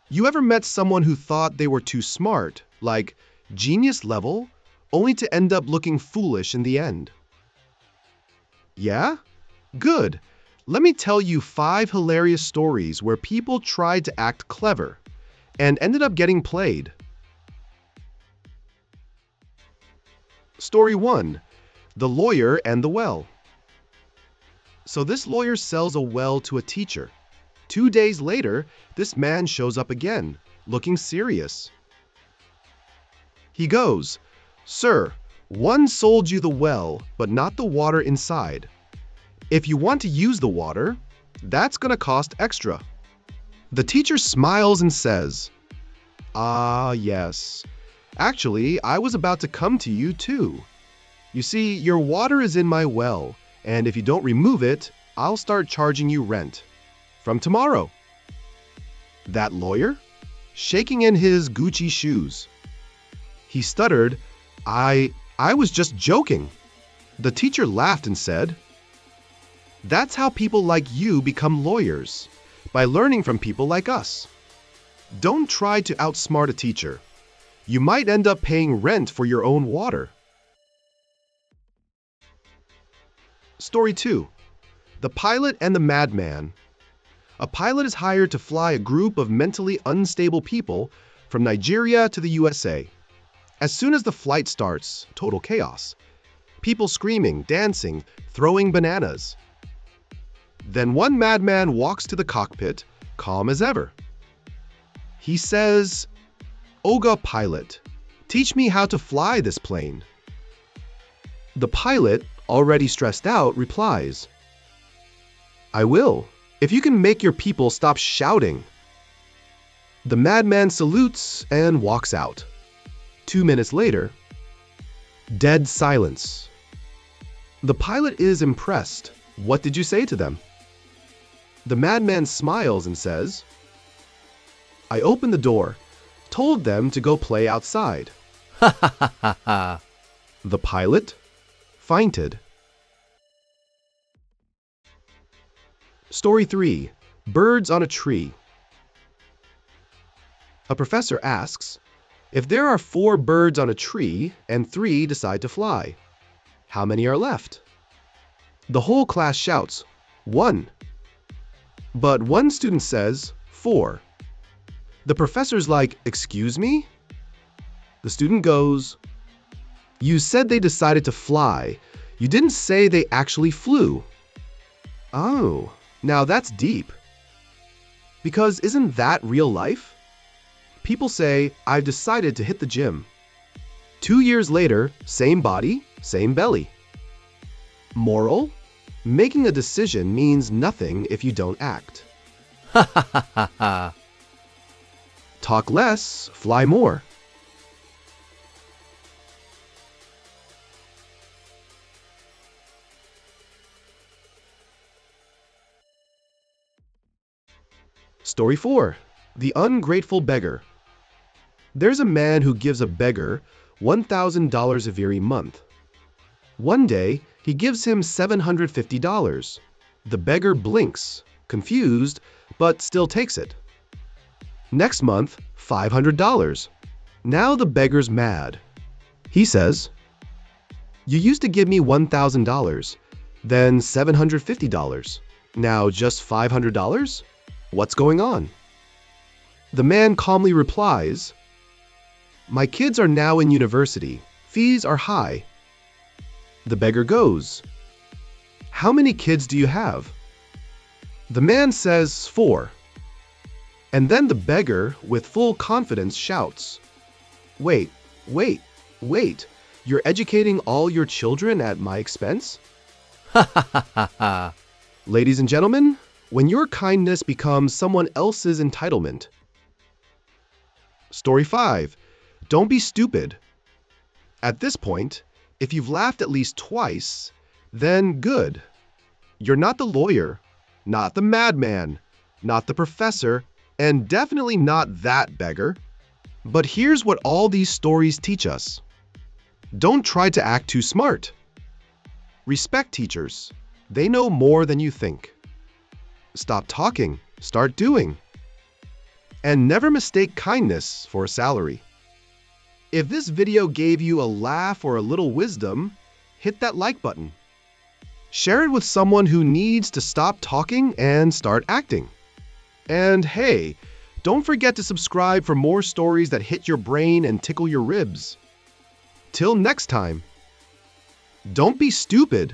You ever met someone who thought they were too smart, like genius level, only to end up looking foolish in the end? Yeah? Good. Let me tell you 5 hilarious stories where people tried to act clever and ended up getting played. Story 1. The Lawyer and the Well. So this lawyer sells a well to a teacher. 2 days later, this man shows up again, looking serious. He goes, "Sir, one sold you the well, but not the water inside. If you want to use the water, that's going to cost extra." The teacher smiles and says, "Ah, yes. Actually, I was about to come to you too. You see, your water is in my well, and if you don't remove it, I'll start charging you rent. From tomorrow." That lawyer? Shaking in his Gucci shoes. He stuttered, I was just joking." The teacher laughed and said, "That's how people like you become lawyers, by learning from people like us. Don't try to outsmart a teacher. You might end up paying rent for your own water." Story 2. The Pilot and the Madman. A pilot is hired to fly a group of mentally unstable people from Nigeria to the USA. As soon as the flight starts, total chaos. People screaming, dancing, throwing bananas. Then one madman walks to the cockpit, calm as ever. He says, "Oga pilot, teach me how to fly this plane." The pilot, already stressed out, replies, "I will, if you can make your people stop shouting." The madman salutes and walks out. 2 minutes later, dead silence. The pilot is impressed. "What did you say to them?" The madman smiles and says, "I opened the door, told them to go play outside." Ha ha ha ha ha. The pilot fainted. Story 3. Birds on a Tree. A professor asks, if there are 4 birds on a tree and 3 decide to fly, how many are left? The whole class shouts, 1. But one student says, 4. The professor's like, "Excuse me?" The student goes, "You said they decided to fly. You didn't say they actually flew." Oh, now that's deep. Because isn't that real life? People say, "I've decided to hit the gym." 2 years later, same body, same belly. Moral? Making a decision means nothing if you don't act. Ha ha ha ha ha. Talk less, fly more. Story 4. The Ungrateful Beggar. There's a man who gives a beggar $1,000 every month. One day, he gives him $750. The beggar blinks, confused, but still takes it. Next month, $500. Now the beggar's mad. He says, "You used to give me $1,000, then $750. Now just $500? What's going on?" The man calmly replies, "My kids are now in university. Fees are high." The beggar goes, "How many kids do you have?" The man says 4. And then the beggar, with full confidence, shouts, Wait, wait. You're educating all your children at my expense?" Ha ha ha ha ha. Ladies and gentlemen, when your kindness becomes someone else's entitlement. Story 5. Don't be stupid. At this point, if you've laughed at least twice, then good. You're not the lawyer, not the madman, not the professor, and definitely not that beggar. But here's what all these stories teach us. Don't try to act too smart. Respect teachers. They know more than you think. Stop talking, start doing. And never mistake kindness for a salary. If this video gave you a laugh or a little wisdom, hit that like button. Share it with someone who needs to stop talking and start acting. And hey, don't forget to subscribe for more stories that hit your brain and tickle your ribs. Till next time, don't be stupid.